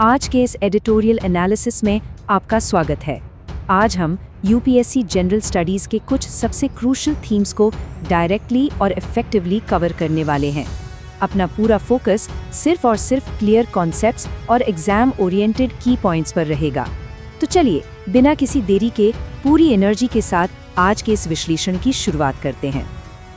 आज के इस एडिटोरियल एनालिसिस में आपका स्वागत है। आज हम यूपीएससी जनरल स्टडीज के कुछ सबसे क्रूशियल थीम्स को डायरेक्टली और इफेक्टिवली कवर करने वाले हैं। अपना पूरा फोकस सिर्फ और सिर्फ क्लियर कॉन्सेप्ट्स और एग्जाम ओरिएंटेड की पॉइंट्स पर रहेगा। तो चलिए बिना किसी देरी के पूरी एनर्जी के साथ आज के इस विश्लेषण की शुरुआत करते हैं।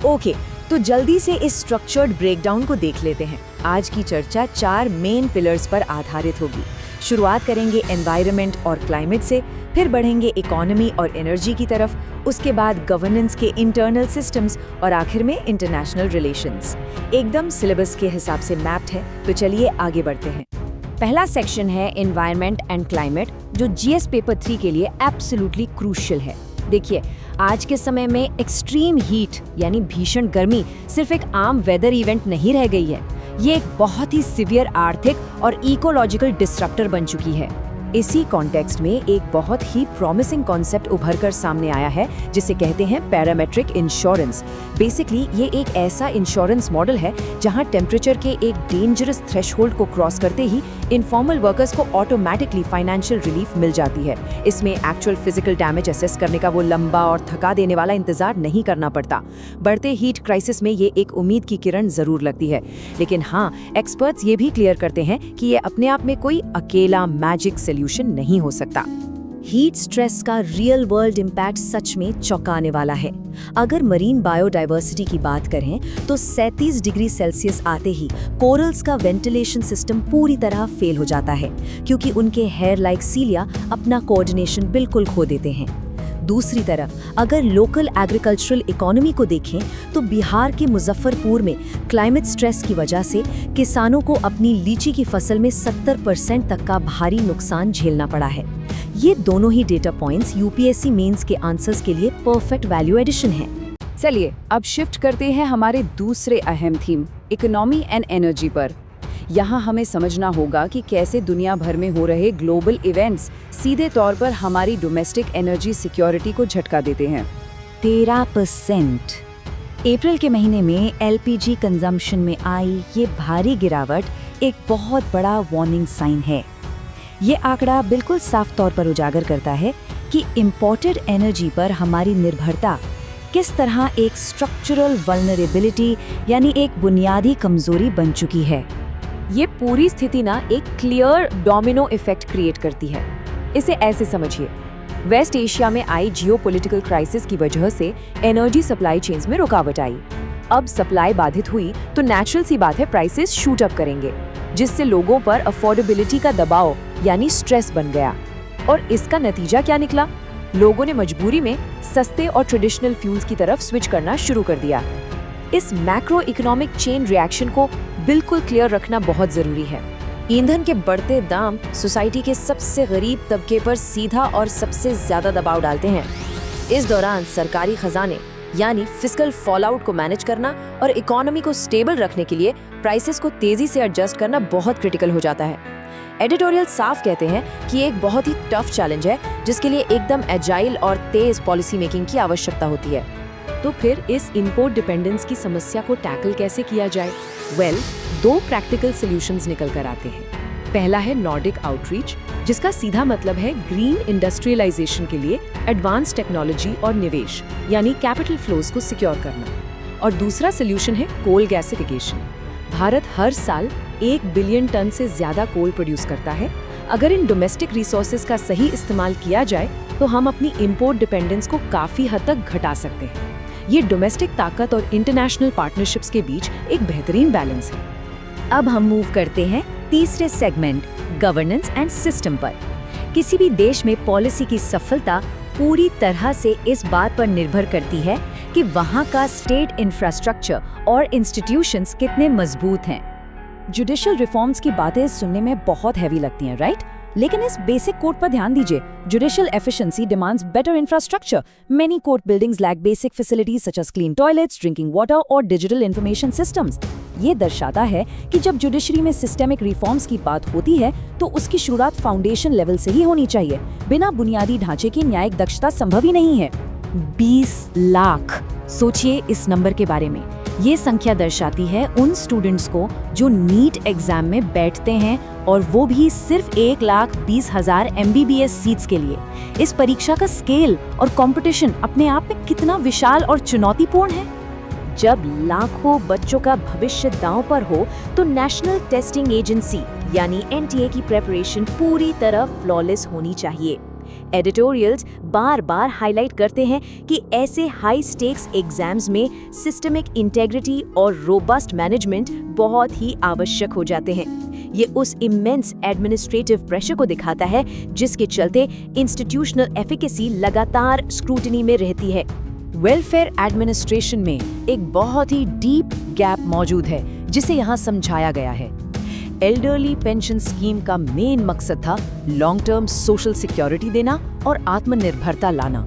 ओके, तो जल्दी से इस स्ट्रक्चर्ड ब्रेकडाउन को देख लेते हैं। आज की चर्चा 4 मेन पिलर्स पर आधारित होगी। शुरुआत करेंगे एनवायरनमेंट और क्लाइमेट से, फिर बढ़ेंगे इकोनॉमी और एनर्जी की तरफ, उसके बाद गवर्नेंस के इंटरनल सिस्टम्स और आखिर में इंटरनेशनल रिलेशंस। एकदम सिलेबस के हिसाब से मैप्ड है, तो चलिए आगे बढ़ते हैं। पहला सेक्शन है एनवायरनमेंट एंड क्लाइमेट, जो जीएस पेपर 3 के लिए एब्सोल्युटली क्रूशियल है। देखिए, आज के समय में एक्सट्रीम हीट यानी भीषण गर्मी सिर्फ एक आम वेदर इवेंट नहीं रह गई है, ये एक बहुत ही सिवियर आर्थिक और इकोलॉजिकल डिस्ट्रप्टर बन चुकी है। इसी कॉन्टेक्स्ट में एक बहुत ही प्रॉमिसिंग कॉन्सेप्ट उभर कर सामने आया है, जिसे कहते हैं पैरामेट्रिक इंश्योरेंस। बेसिकली ये एक ऐसा इंश्योरेंस मॉडल है जहां टेम्परेचर के एक डेंजरस थ्रेशहोल्ड को क्रॉस करते ही इनफॉर्मल वर्कर्स को ऑटोमेटिकली फाइनेंशियल रिलीफ मिल जाती है। इसमें एक्चुअल फिजिकल डैमेज असेस करने का वो लंबा और थका देने वाला इंतजार नहीं करना पड़ता। बढ़ते हीट क्राइसिस में ये एक उम्मीद की किरण जरूर लगती है, लेकिन हाँ, एक्सपर्ट्स ये भी क्लियर करते हैं कि ये अपने आप में कोई अकेला मैजिक सोल्यूशन नहीं हो सकता। हीट स्ट्रेस का रियल वर्ल्ड इम्पैक्ट सच में चौंकाने वाला है। अगर मरीन बायोडाइवर्सिटी की बात करें तो 37 डिग्री सेल्सियस आते ही कोरल्स का वेंटिलेशन सिस्टम पूरी तरह फेल हो जाता है, क्योंकि उनके हेयर लाइक सीलिया अपना कोऑर्डिनेशन बिल्कुल खो देते हैं। दूसरी तरफ अगर लोकल एग्रीकल्चरल इकोनॉमी को देखें तो बिहार के मुजफ्फरपुर में क्लाइमेट स्ट्रेस की वजह से किसानों को अपनी लीची की फसल में 70% तक का भारी नुकसान झेलना पड़ा है। ये दोनों ही डेटा पॉइंट्स यूपीएससी मेंस के आंसर्स के लिए परफेक्ट वैल्यू एडिशन है। चलिए अब शिफ्ट करते हैं हमारे दूसरे अहम थीम इकोनॉमी एंड एनर्जी पर। यहाँ हमें समझना होगा कि कैसे दुनिया भर में हो रहे ग्लोबल इवेंट्स सीधे तौर पर हमारी डोमेस्टिक एनर्जी सिक्योरिटी को झटका देते हैं। 13% अप्रैल के महीने में एलपीजी कंजम्पशन में आई ये भारी गिरावट एक बहुत बड़ा वार्निंग साइन है। ये आंकड़ा बिल्कुल साफ तौर पर उजागर करता है कि इंपोर्टेड एनर्जी पर हमारी निर्भरता किस तरह एक स्ट्रक्चरल वल्नरेबिलिटी यानी एक बुनियादी कमजोरी बन चुकी है। ये पूरी स्थिति ना एक क्लियर डोमिनो इफेक्ट क्रिएट करती है। इसे ऐसे समझिए, वेस्ट एशिया में आई जियोपॉलिटिकल क्राइसिस की वजह से एनर्जी सप्लाई चेन्स में रुकावट आई। अब सप्लाई बाधित हुई तो नेचुरल सी बात है प्राइसेस शूट अप करेंगे, जिससे लोगों पर अफोर्डेबिलिटी का दबाव यानी स्ट्रेस बन गया। और इसका नतीजा क्या निकला? लोगों ने मजबूरी में सस्ते और ट्रेडिशनल फ्यूल्स की तरफ स्विच करना शुरू कर दिया। इस मैक्रो इकोनॉमिक चेन रिएक्शन को बिल्कुल क्लियर रखना बहुत जरूरी है। ईंधन के बढ़ते दाम सोसाइटी के सबसे गरीब तबके पर सीधा और सबसे ज्यादा दबाव डालते हैं। इस दौरान सरकारी खजाने यानी फिस्कल फॉलआउट को मैनेज करना और इकोनॉमी को स्टेबल रखने के लिए प्राइसेस को तेजी से एडजस्ट करना बहुत क्रिटिकल हो जाता है। एडिटोरियल साफ कहते हैं कि ये एक बहुत ही टफ चैलेंज है, जिसके लिए एकदम एजाइल और तेज पॉलिसी मेकिंग की आवश्यकता होती है। तो फिर इस इंपोर्ट डिपेंडेंस की समस्या को टैकल कैसे किया जाए? दो प्रैक्टिकल सॉल्यूशंस निकल कर आते हैं। पहला है नॉर्डिक आउटरीच, जिसका सीधा मतलब है ग्रीन इंडस्ट्रियलाइजेशन के लिए एडवांस टेक्नोलॉजी और निवेश यानी कैपिटल फ्लोज को सिक्योर करना। और दूसरा सोल्यूशन है कोल गैसिफिकेशन। भारत हर साल 1 बिलियन टन से ज्यादा कोल प्रोड्यूस करता है। अगर इन डोमेस्टिक रिसोर्सेज का सही इस्तेमाल किया जाए तो हम अपनी इंपोर्ट डिपेंडेंस को काफी हद तक घटा सकते हैं। ये डोमेस्टिक ताकत और इंटरनेशनल पार्टनरशिप्स के बीच एक बेहतरीन बैलेंस है। अब हम मूव करते हैं तीसरे सेगमेंट गवर्नेंस एंड सिस्टम पर। किसी भी देश में पॉलिसी की सफलता पूरी तरह से इस बात पर निर्भर करती है कि वहाँ का स्टेट इंफ्रास्ट्रक्चर और इंस्टीट्यूशंस कितने मजबूत हैं। जुडिशियल रिफॉर्म्स की बातें सुनने में बहुत हैवी लगती हैं, राइट? लेकिन इस बेसिक कोड पर ध्यान दीजिए। Judicial efficiency demands better infrastructure. Many court buildings lack basic facilities such as clean toilets, drinking water और डिजिटल इंफॉर्मेशन सिस्टम्स। ये दर्शाता है कि जब जुडिशरी में सिस्टेमिक रिफॉर्म्स की बात होती है तो उसकी शुरुआत फाउंडेशन लेवल से ही होनी चाहिए। बिना बुनियादी ढांचे की न्यायिक दक्षता संभव ही नहीं है। 20 लाख, सोचिए इस नंबर के बारे में। ये संख्या दर्शाती है उन स्टूडेंट्स को जो नीट एग्जाम में बैठते हैं, और वो भी सिर्फ 1,20,000 MBBS सीट्स के लिए। इस परीक्षा का स्केल और कंपटीशन अपने आप में कितना विशाल और चुनौतीपूर्ण है। जब लाखों बच्चों का भविष्य दांव पर हो तो नेशनल टेस्टिंग एजेंसी यानी NTA की प्रिपरेशन पूरी तरह फ्लॉलेस होनी चाहिए। एडिटोरियल्स बार-बार हाईलाइट करते हैं कि ऐसे हाई स्टेक्स एग्जाम्स में सिस्टमिक इंटेग्रिटी और रोबस्ट मैनेजमेंट बहुत ही आवश्यक हो जाते हैं। ये उस इमेंस एडमिनिस्ट्रेटिव प्रेशर को दिखाता है जिसके चलते इंस्टीट्यूशनल एफिकेसी लगातार स्क्रूटनी में रहती है। वेलफेयर एडमिनिस्ट्रेशन में एक बहुत ही डीप गैप मौजूद है जिसे यहाँ समझाया गया है। एल्डरली पेंशन स्कीम का मेन मकसद था लॉन्ग टर्म सोशल सिक्योरिटी देना और आत्मनिर्भरता लाना,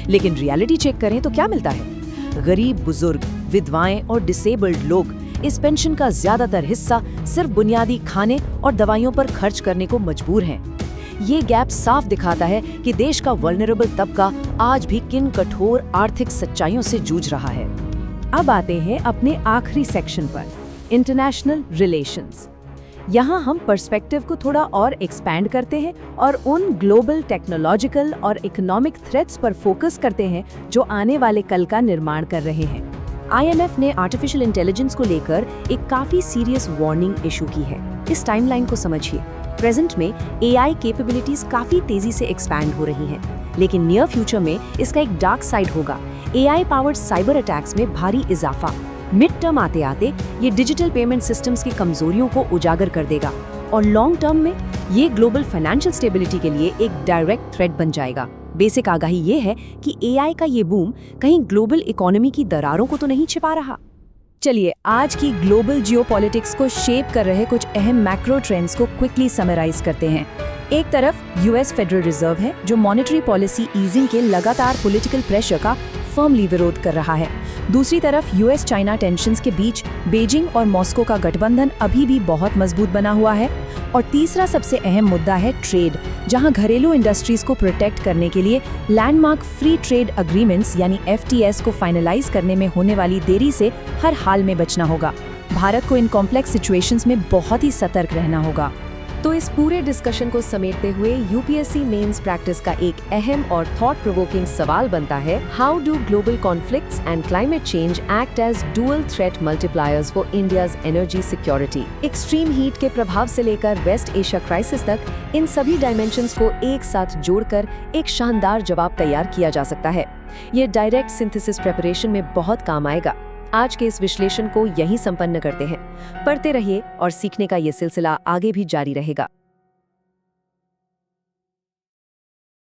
लेकिन रियलिटी चेक करें तो क्या मिलता है? गरीब बुजुर्ग, विधवाएं और डिसेबल्ड लोग इस पेंशन का ज्यादातर हिस्सा सिर्फ बुनियादी खाने और दवाइयों पर खर्च करने को मजबूर हैं। ये गैप साफ दिखाता है कि देश का वल्नरेबल तबका आज भी किन कठोर आर्थिक सच्चाइयों से जूझ रहा है। अब आते हैं अपने आखिरी सेक्शन पर, इंटरनेशनल रिलेशंस। यहाँ हम पर्सपेक्टिव को थोड़ा और एक्सपैंड करते हैं और उन ग्लोबल टेक्नोलॉजिकल और इकोनॉमिक थ्रेट्स पर फोकस करते हैं जो आने वाले कल का निर्माण कर रहे हैं। IMF ने आर्टिफिशियल इंटेलिजेंस को लेकर एक काफी सीरियस वार्निंग इशू की है। इस टाइमलाइन को समझिए। प्रेजेंट में AI कैपेबिलिटीज काफी तेजी से एक्सपैंड हो रही हैं, लेकिन नियर फ्यूचर में इसका एक डार्क साइड होगा। AI पावर्ड साइबर अटैक्स में भारी इजाफा। मिड टर्म आते आते ये डिजिटल पेमेंट सिस्टम्स की कमजोरियों को उजागर कर देगा, और लॉन्ग टर्म में ये ग्लोबल फाइनेंशियल स्टेबिलिटी के लिए एक डायरेक्ट थ्रेट बन जाएगा। बेसिक आगाही ये है कि AI का ये बूम कहीं ग्लोबल इकोनॉमी की दरारों को तो नहीं छिपा रहा। चलिए आज की ग्लोबल जियोपॉलिटिक्स को शेप कर रहे कुछ अहम मैक्रो ट्रेंड्स को क्विकली समराइज करते हैं। एक तरफ US फेडरल रिजर्व है जो मॉनेटरी पॉलिसी ईजिंग के लगातार पॉलिटिकल प्रेशर का फर्मली विरोध कर रहा है। दूसरी तरफ US चाइना टेंशन्स के बीच बीजिंग और मॉस्को का गठबंधन अभी भी बहुत मजबूत बना हुआ है। और तीसरा सबसे अहम मुद्दा है ट्रेड, जहां घरेलू इंडस्ट्रीज को प्रोटेक्ट करने के लिए लैंडमार्क फ्री ट्रेड अग्रीमेंट्स यानी FTAs को फाइनलाइज करने में होने वाली देरी से हर हाल में बचना होगा। भारत को इन कॉम्प्लेक्स सिचुएशंस में बहुत ही सतर्क रहना होगा। तो इस पूरे डिस्कशन को समेटते हुए UPSC मेंस प्रैक्टिस का एक अहम और थॉट प्रोवोकिंग सवाल बनता है, how do global conflicts and climate change act as dual threat multipliers for India's energy security. Extreme heat के प्रभाव से लेकर वेस्ट एशिया क्राइसिस तक इन सभी डायमेंशंस को एक साथ जोड़कर एक शानदार जवाब तैयार किया जा सकता है। ये डायरेक्ट सिंथेसिस प्रिपरेशन में बहुत काम आएगा। आज के इस विश्लेषण को यहीं संपन्न करते हैं। पढ़ते रहिए और सीखने का ये सिलसिला आगे भी जारी रहेगा।